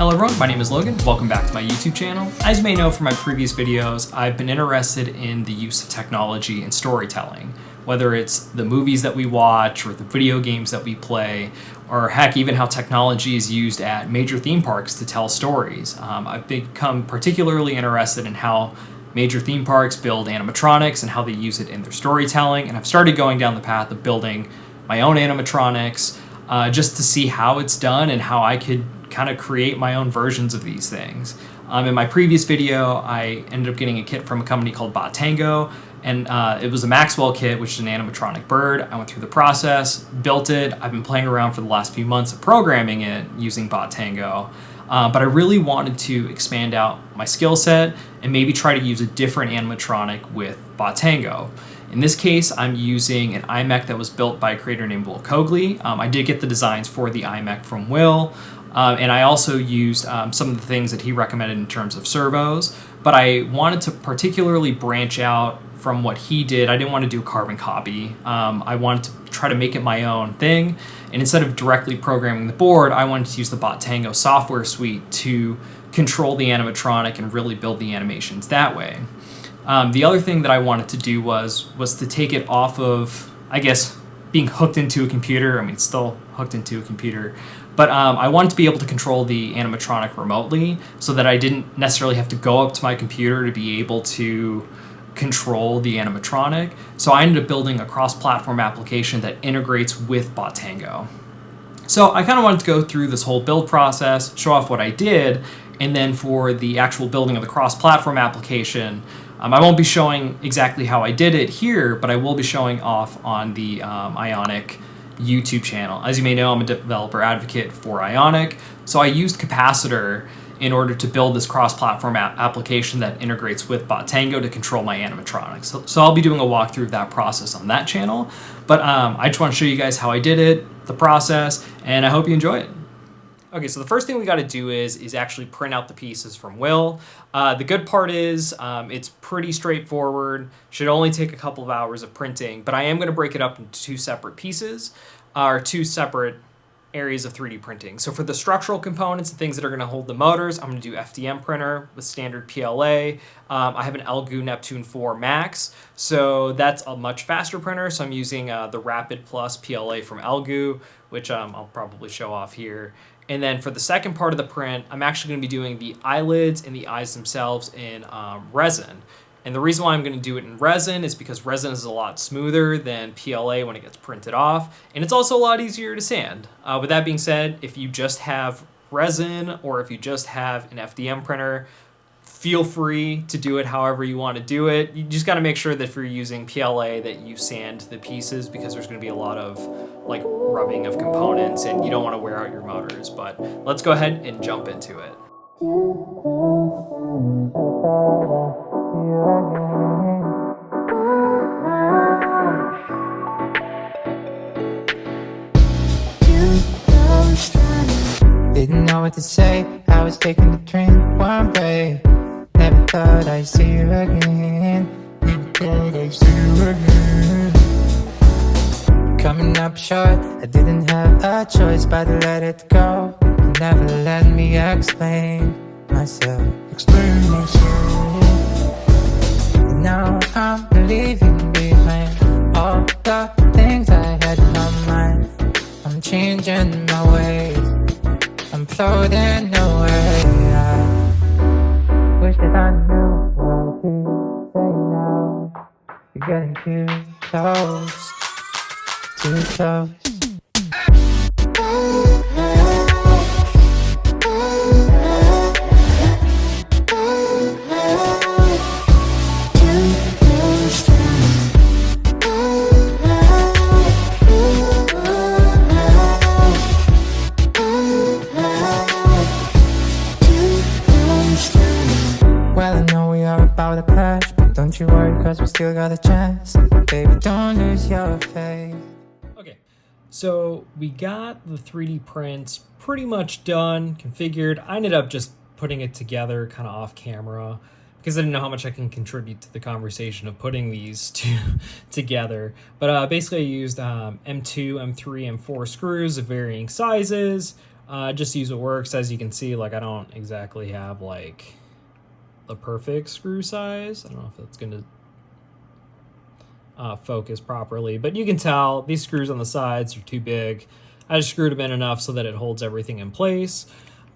Hello everyone, my name is Logan. Welcome back to my YouTube channel. As you may know from my previous videos, I've been interested in the use of technology in storytelling, whether it's the movies that we watch or the video games that we play, or heck, even how technology is used at major theme parks to tell stories. I've become particularly interested in how major theme parks build animatronics and how they use it in their storytelling, and I've started going down the path of building my own animatronics just to see how it's done and how I could kind of create my own versions of these things. In my previous video, I ended up getting a kit from a company called Bottango, and it was a Maxwell kit, which is an animatronic bird. I went through the process, built it. I've been playing around for the last few months of programming it using Bottango, but I really wanted to expand out my skill set and maybe try to use a different animatronic with Bottango. In this case, I'm using an iMech that was built by a creator named Will Cogley. I did get the designs for the iMech from Will, and I also used some of the things that he recommended in terms of servos, but I wanted to particularly branch out from what he did. I didn't want to do a carbon copy. I wanted to try to make it my own thing, and instead of directly programming the board, I wanted to use the Bottango software suite to control the animatronic and really build the animations that way. The other thing that I wanted to do was to take it off of, I guess, being hooked into a computer. I mean, it's still hooked into a computer, but I wanted to be able to control the animatronic remotely so that I didn't necessarily have to go up to my computer to be able to control the animatronic. So I ended up building a cross-platform application that integrates with Bottango. So I kind of wanted to go through this whole build process, show off what I did, and then for the actual building of the cross-platform application, I won't be showing exactly how I did it here, but I will be showing off on the Ionic YouTube channel. As you may know, I'm a developer advocate for Ionic, so I used Capacitor in order to build this cross-platform application that integrates with Bottango to control my animatronics. So I'll be doing a walkthrough of that process on that channel, but I just want to show you guys how I did it, the process, and I hope you enjoy it. Okay, so the first thing we got to do is actually print out the pieces from Will. The good part is it's pretty straightforward, should only take a couple of hours of printing, but I am going to break it up into two separate pieces, or two separate areas of 3D printing. So for the structural components and things that are going to hold the motors, I'm going to do FDM printer with standard PLA. I have an Elegoo Neptune 4 Max, so that's a much faster printer, so I'm using the Rapid Plus PLA from Elegoo, which I'll probably show off here. And then for the second part of the print, I'm actually going to be doing the eyelids and the eyes themselves in resin. And the reason why I'm going to do it in resin is because resin is a lot smoother than PLA when it gets printed off, and it's also a lot easier to sand. With that being said, if you just have resin or if you just have an FDM printer, feel free to do it however you want to do it. You just got to make sure that if you're using PLA that you sand the pieces, because there's going to be a lot of like rubbing of components and you don't want to wear out your motors. But let's go ahead and jump into it. Didn't know what to say, I was taking the train one way. Never thought I'd see you again. Never thought I'd see you again. Coming up short, I didn't have a choice but to let it go. You never let me explain myself. Explain myself. And now I'm leaving behind all the things I had in my mind. I'm changing my ways, I'm floating away. I wish that I knew what to say now. You're getting too close, too close. Don't you worry, cause we still got a chance. Baby, don't lose your faith. Okay, so we got the 3D prints pretty much done, configured. I ended up just putting it together kind of off camera because I didn't know how much I can contribute to the conversation of putting these two together. But basically I used M2, M3, M4 screws of varying sizes. Just use what works. As you can see, like I don't exactly have like the perfect screw size. I don't know if that's going to focus properly, but you can tell these screws on the sides are too big. I just screwed them in enough so that it holds everything in place.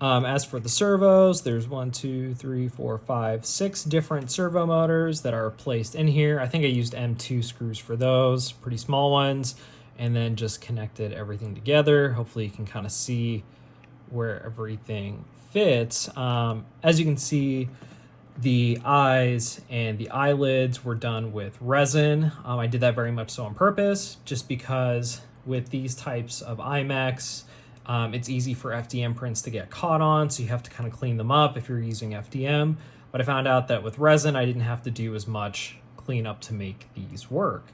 As for the servos, there's 6 different servo motors that are placed in here. I think I used M2 screws for those, pretty small ones, and then just connected everything together. Hopefully you can kind of see where everything fits. As you can see, the eyes and the eyelids were done with resin. I did that very much so on purpose, just because with these types of iMechs, it's easy for FDM prints to get caught on, so you have to kind of clean them up if you're using FDM. But I found out that with resin, I didn't have to do as much cleanup to make these work.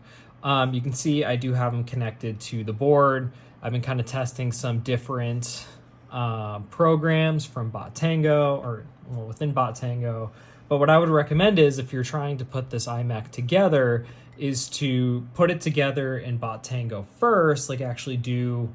You can see I do have them connected to the board. I've been kind of testing some different programs from Bottango, or well, within Bottango. But what I would recommend is, if you're trying to put this iMech together, is to put it together in Bottango first, like actually do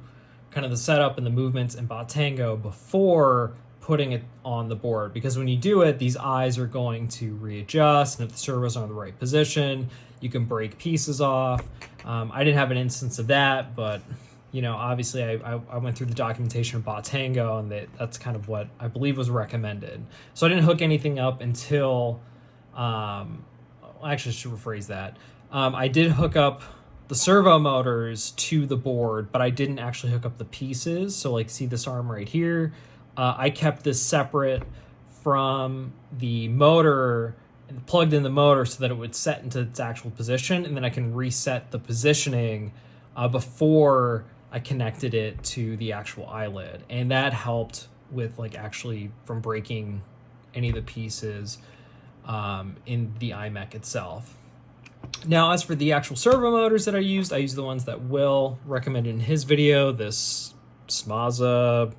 kind of the setup and the movements in Bottango before putting it on the board. Because when you do it, these eyes are going to readjust, and if the servos are in the right position, you can break pieces off. I didn't have an instance of that, but you know, obviously I went through the documentation of Bottango, and that's kind of what I believe was recommended. So I didn't hook anything up until, actually I should rephrase that. I did hook up the servo motors to the board, but I didn't actually hook up the pieces. So like, see this arm right here? I kept this separate from the motor and plugged in the motor so that it would set into its actual position, and then I can reset the positioning before I connected it to the actual eyelid. And that helped with like actually from breaking any of the pieces in the iMech itself. Now, as for the actual servo motors that I used the ones that Will recommended in his video, this Smaza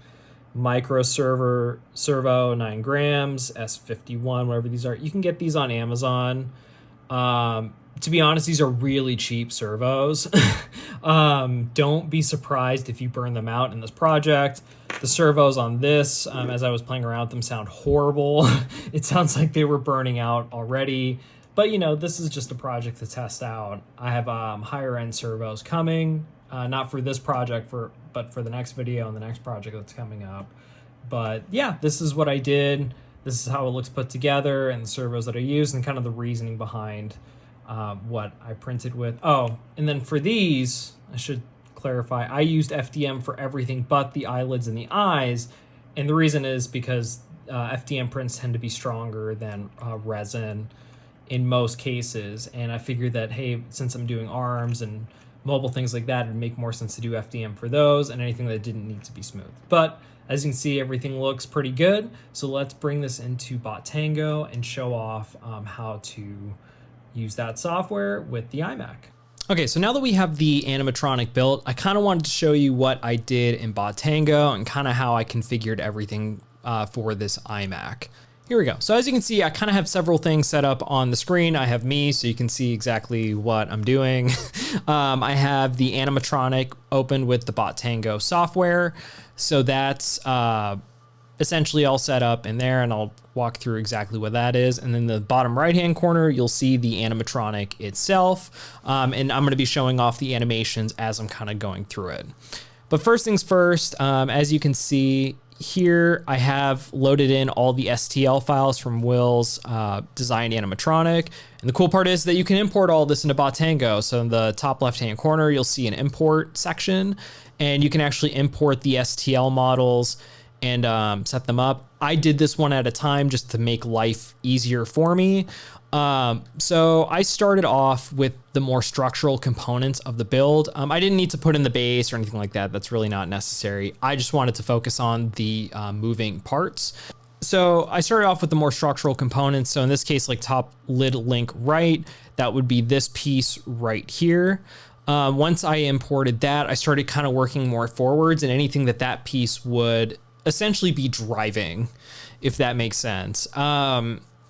micro servo 9 grams, S51, whatever these are. You can get these on Amazon. To be honest, these are really cheap servos. Don't be surprised if you burn them out in this project. The servos on this, as I was playing around with them, sound horrible. It sounds like they were burning out already. But, you know, this is just a project to test out. I have higher end servos coming, not for this project, but for the next video and the next project that's coming up. But yeah, this is what I did. This is how it looks put together, and the servos that I used, and kind of the reasoning behind what I printed with. Oh, and then for these, I should clarify, I used FDM for everything but the eyelids and the eyes. And the reason is because FDM prints tend to be stronger than resin in most cases. And I figured that, hey, since I'm doing arms and mobile things like that, it'd make more sense to do FDM for those and anything that didn't need to be smooth. But as you can see, everything looks pretty good. So let's bring this into Bottango and show off how to use that software with the iMech. Okay, so now that we have the animatronic built, I kind of wanted to show you what I did in Bottango and kind of how I configured everything for this iMech. Here we go. So as you can see, I kind of have several things set up on the screen. I have me, so you can see exactly what I'm doing. I have the animatronic open with the Bottango software. So that's essentially all set up in there, and I'll walk through exactly what that is. And then the bottom right-hand corner, you'll see the animatronic itself. And I'm gonna be showing off the animations as I'm kind of going through it. But first things first, as you can see, here I have loaded in all the STL files from Will's designed animatronic. And the cool part is that you can import all this into Bottango. So in the top left-hand corner, you'll see an import section, and you can actually import the STL models and set them up. I did this one at a time just to make life easier for me. So I started off with the more structural components of the build. I didn't need to put in the base or anything like that. That's really not necessary. I just wanted to focus on the moving parts. So I started off with the more structural components. So in this case, like top lid link right, that would be this piece right here. Once I imported that, I started kind of working more forwards, and anything that piece would essentially be driving, if that makes sense.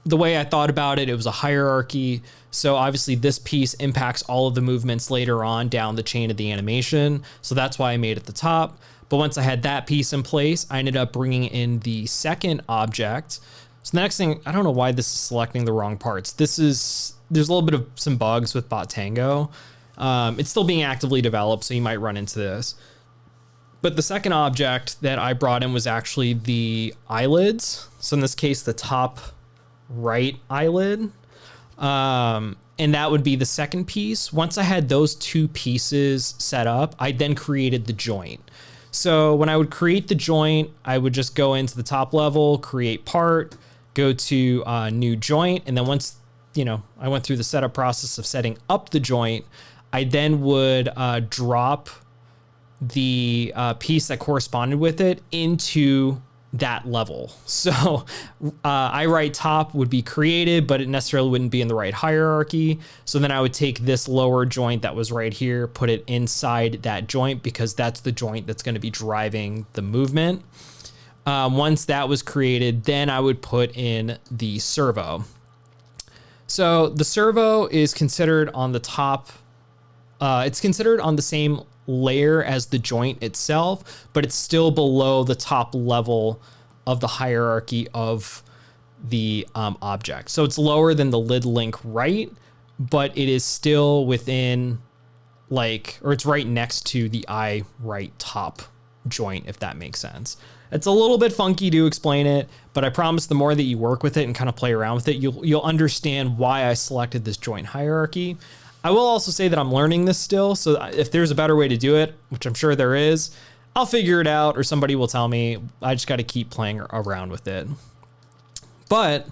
the way I thought about it, it was a hierarchy. So obviously this piece impacts all of the movements later on down the chain of the animation. So that's why I made it the top. But once I had that piece in place, I ended up bringing in the second object. So the next thing, I don't know why this is selecting the wrong parts. There's a little bit of some bugs with Bottango. It's still being actively developed, so you might run into this. But the second object that I brought in was actually the eyelids. So in this case, the top right eyelid. And that would be the second piece. Once I had those two pieces set up, I then created the joint. So when I would create the joint, I would just go into the top level, create part, go to new joint. And then once, I went through the setup process of setting up the joint, I then would drop the piece that corresponded with it into that level. So I right top would be created, but it necessarily wouldn't be in the right hierarchy. So then I would take this lower joint that was right here, put it inside that joint, because that's the joint that's going to be driving the movement. Once that was created, then I would put in the servo. So the servo is considered on the top. It's considered on the same layer as the joint itself, but it's still below the top level of the hierarchy of the object. So it's lower than the lid link right, but it is still within or it's right next to the eye right top joint, if that makes sense. It's a little bit funky to explain it, but I promise the more that you work with it and kind of play around with it, you'll understand why I selected this joint hierarchy. I will also say that I'm learning this still, so if there's a better way to do it, which I'm sure there is, I'll figure it out or somebody will tell me. I just got to keep playing around with it. But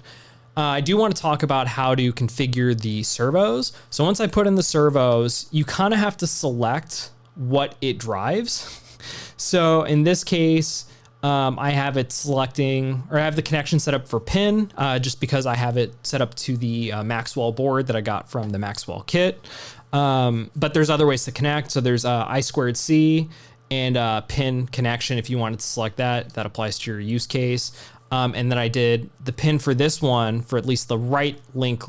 I do want to talk about how to configure the servos. So once I put in the servos, you kind of have to select what it drives. So in this case, I have it selecting, or I have the connection set up for pin, just because I have it set up to the Maxwell board that I got from the Maxwell kit. But there's other ways to connect. So there's I2C and pin connection. If you wanted to select that, that applies to your use case. And then I did the pin for this one for at least the right link,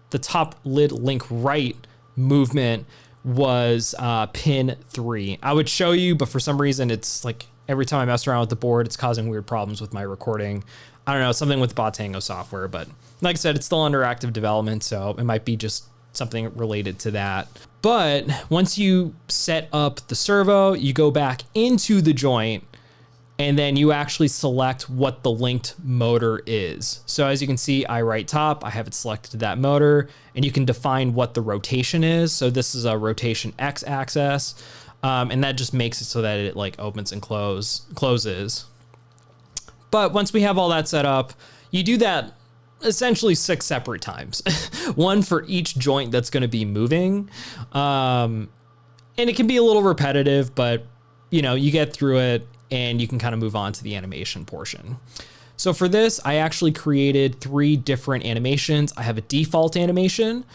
the top lid link right movement was pin 3. I would show you, but for some reason it's like, every time I mess around with the board, it's causing weird problems with my recording. I don't know, something with Bottango software, but like I said, it's still under active development, so it might be just something related to that. But once you set up the servo, you go back into the joint, and then you actually select what the linked motor is. So as you can see, I right top, I have it selected to that motor, and you can define what the rotation is. So this is a rotation X axis. And that just makes it so that it opens and closes. But once we have all that set up, you do that essentially 6 separate times, one for each joint that's going to be moving. And it can be a little repetitive, but you get through it and you can kind of move on to the animation portion. So for this, I actually created 3 different animations. I have a default animation,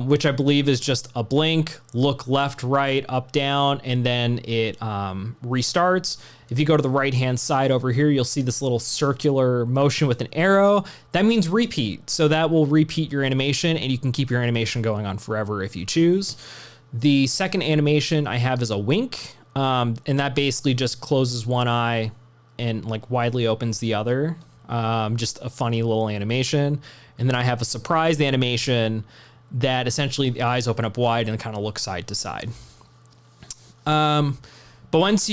which I believe is just a blink, look left, right, up, down, and then it restarts. If you go to the right-hand side over here, you'll see this little circular motion with an arrow. That means repeat. So that will repeat your animation, and you can keep your animation going on forever if you choose. The second animation I have is a wink, and that basically just closes one eye and widely opens the other. Just a funny little animation. And then I have a surprise animation that essentially the eyes open up wide and kind of look side to side. But once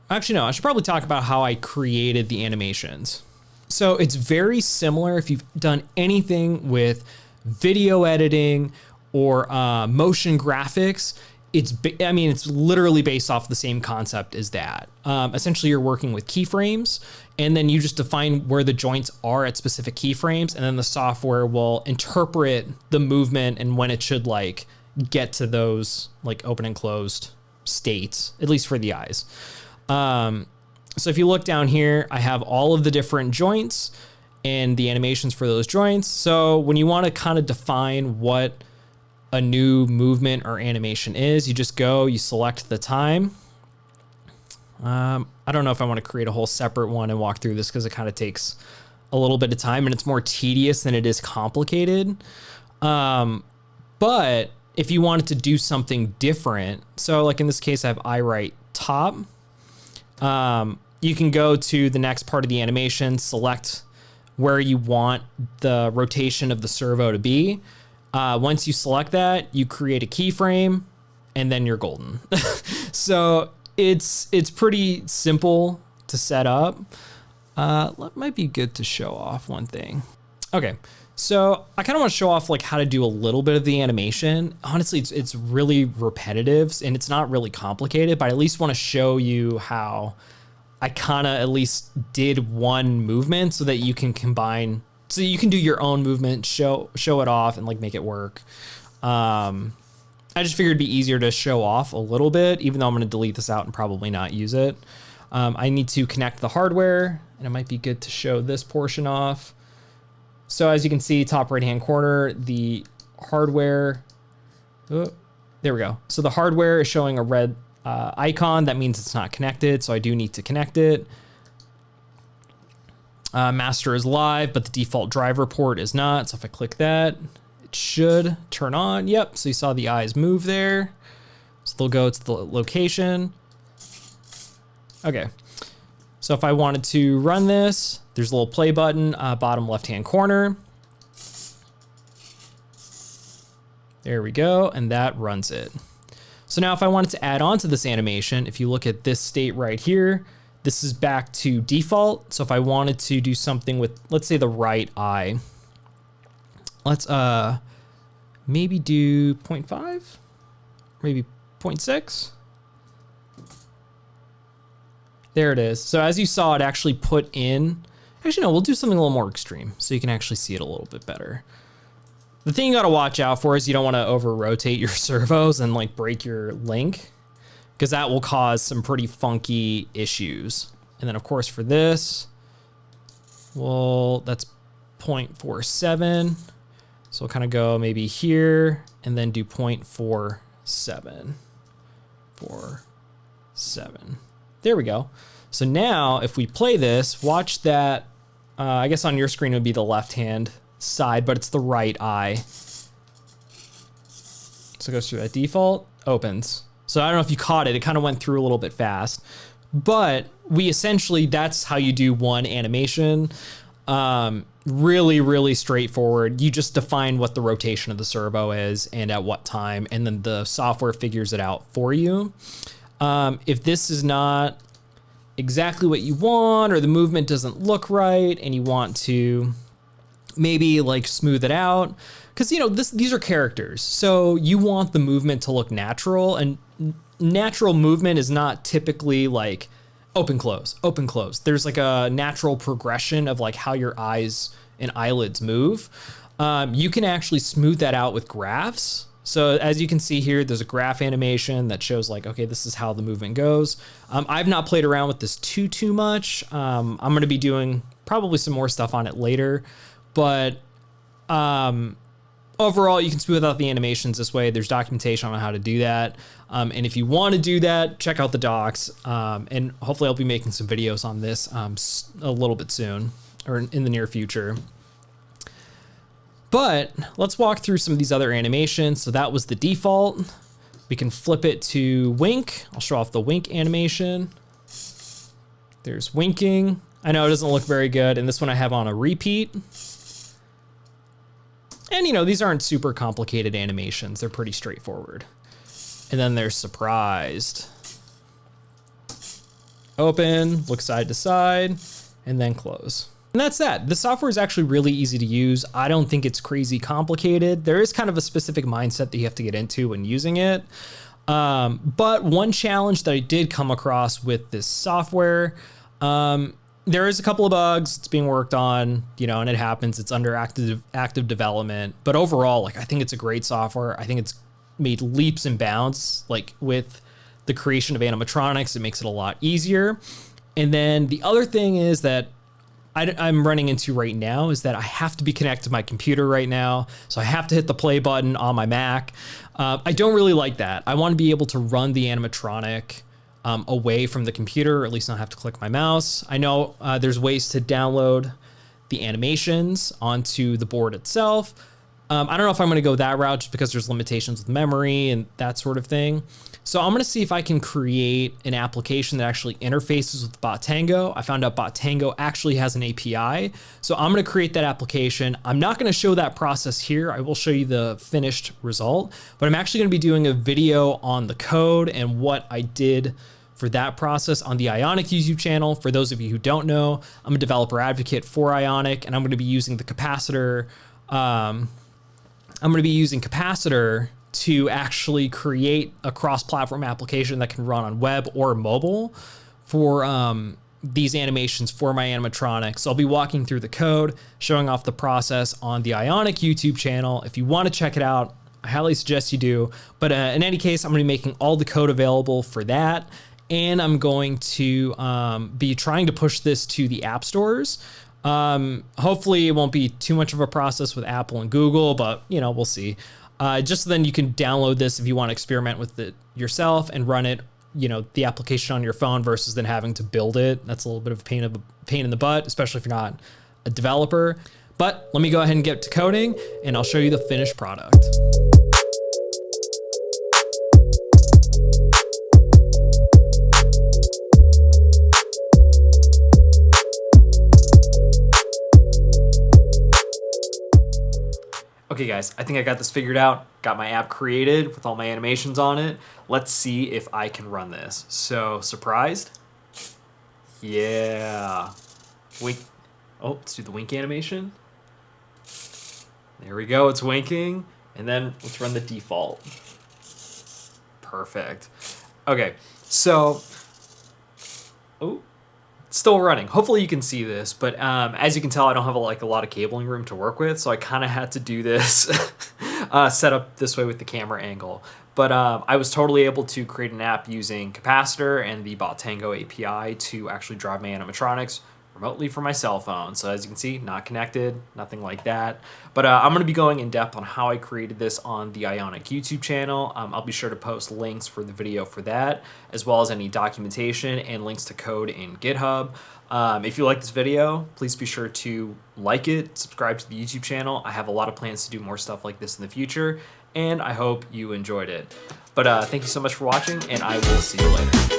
actually no, I should probably talk about how I created the animations. So it's very similar if you've done anything with video editing or motion graphics. It's literally based off the same concept as that. Essentially, you're working with keyframes, and then you just define where the joints are at specific keyframes, and then the software will interpret the movement and when it should get to those open and closed states, at least for the eyes. So if you look down here, I have all of the different joints and the animations for those joints. So when you want to kind of define what a new movement or animation is, you just you select the time. I don't know if I want to create a whole separate one and walk through this because it kind of takes a little bit of time, and it's more tedious than it is complicated. But if you wanted to do something different, so like in this case, I have eye right top. You can go to the next part of the animation, select where you want the rotation of the servo to be. Once you select that, you create a keyframe, and then you're golden. So it's pretty simple to set up. Might be good to show off one thing. Okay, so I kind of want to show off like how to do a little bit of the animation. Honestly, it's really repetitive and it's not really complicated, but I at least want to show you how I kind of at least did one movement so that you can combine, so you can do your own movement, show it off and like make it work. I just figured it'd be easier to show off a little bit, even though I'm going to delete this out and probably not use it. I need to connect the hardware, and it might be good to show this portion off. So as you can see, top right-hand corner, the hardware, there we go. So the hardware is showing a red icon. That means it's not connected, so I do need to connect it. Master is live, but the default driver port is not. So if I click that, it should turn on. Yep, so you saw the eyes move there. So they'll go to the location. Okay, so if I wanted to run this, there's a little play button, bottom left-hand corner. There we go, and that runs it. So now if I wanted to add on to this animation, if you look at this state right here, this is back to default. So if I wanted to do something with, let's say the right eye, let's maybe do 0.5, maybe 0.6. There it is. So as you saw, it actually put in, actually no, we'll do something a little more extreme so you can actually see it a little bit better. The thing you gotta watch out for is you don't wanna over rotate your servos and like break your link, because that will cause some pretty funky issues. And then of course for this, well, that's 0.47. So we'll kind of go maybe here and then do 0.47. 47. There we go. So now if we play this, watch that, I guess on your screen it would be the left-hand side, but it's the right eye. So it goes through that default, opens. So I don't know if you caught it, it kind of went through a little bit fast, but we essentially, that's how you do one animation. Really, really straightforward. You just define what the rotation of the servo is and at what time, and then the software figures it out for you. If this is not exactly what you want, or the movement doesn't look right and you want to maybe like smooth it out, because you know these are characters, so you want the movement to look natural, and natural movement is not typically like open close. There's like a natural progression of like how your eyes and eyelids move. You can actually smooth that out with graphs. So as you can see here, there's a graph animation that shows like, okay, this is how the movement goes. I've not played around with this too much. I'm gonna be doing probably some more stuff on it later, but overall you can smooth out the animations this way. There's documentation on how to do that. And if you want to do that, check out the docs. And hopefully I'll be making some videos on this a little bit soon, or in the near future. But let's walk through some of these other animations. So that was the default. We can flip it to wink. I'll show off the wink animation. There's winking. I know it doesn't look very good, and this one I have on a repeat. And you know, these aren't super complicated animations. They're pretty straightforward. And then there's surprised. Open, look side to side, and then close. And that's that. The software is actually really easy to use. I don't think it's crazy complicated. There is kind of a specific mindset that you have to get into when using it. But one challenge that I did come across with this software, there is a couple of bugs. It's being worked on, you know, and it happens. It's under active development. But overall, like, I think it's a great software. I think it's made leaps and bounds, like with the creation of animatronics. It makes it a lot easier. And then the other thing is that I'm running into right now is that I have to be connected to my computer right now. So I have to hit the play button on my Mac. I don't really like that. I want to be able to run the animatronic away from the computer, or at least not have to click my mouse. I know there's ways to download the animations onto the board itself. I don't know if I'm going to go that route just because there's limitations with memory and that sort of thing. So I'm going to see if I can create an application that actually interfaces with Bottango. I found out Bottango actually has an API. So I'm going to create that application. I'm not going to show that process here. I will show you the finished result, but I'm actually going to be doing a video on the code and what I did for that process on the Ionic YouTube channel. For those of you who don't know, I'm a developer advocate for Ionic, and I'm going to be using the capacitor. I'm going to be using Capacitor to actually create a cross-platform application that can run on web or mobile for these animations for my animatronics. So I'll be walking through the code, showing off the process on the Ionic YouTube channel. If you want to check it out, I highly suggest you do. But in any case, I'm going to be making all the code available for that. And I'm going to be trying to push this to the app stores. Hopefully it won't be too much of a process with Apple and Google, but you know, we'll see. Just so then you can download this if you want to experiment with it yourself and run it, you know, the application on your phone versus then having to build it. That's a little bit of a pain in the butt, especially if you're not a developer. But let me go ahead and get to coding and I'll show you the finished product. Okay guys, I think I got this figured out. Got my app created with all my animations on it. Let's see if I can run this. So, surprised? Yeah. Wink. Oh, let's do the wink animation. There we go, it's winking. And then let's run the default. Perfect. Okay, so, oh, still running. Hopefully you can see this, but as you can tell, I don't have a lot of cabling room to work with, so I kind of had to do this set up this way with the camera angle. But I was totally able to create an app using Capacitor and the Bottango API to actually drive my animatronics remotely from my cell phone. So as you can see, not connected, nothing like that. But I'm going to be going in depth on how I created this on the Ionic YouTube channel. I'll be sure to post links for the video for that, as well as any documentation and links to code in GitHub. If you like this video, please be sure to like it, subscribe to the YouTube channel. I have a lot of plans to do more stuff like this in the future, and I hope you enjoyed it. But thank you so much for watching, and I will see you later.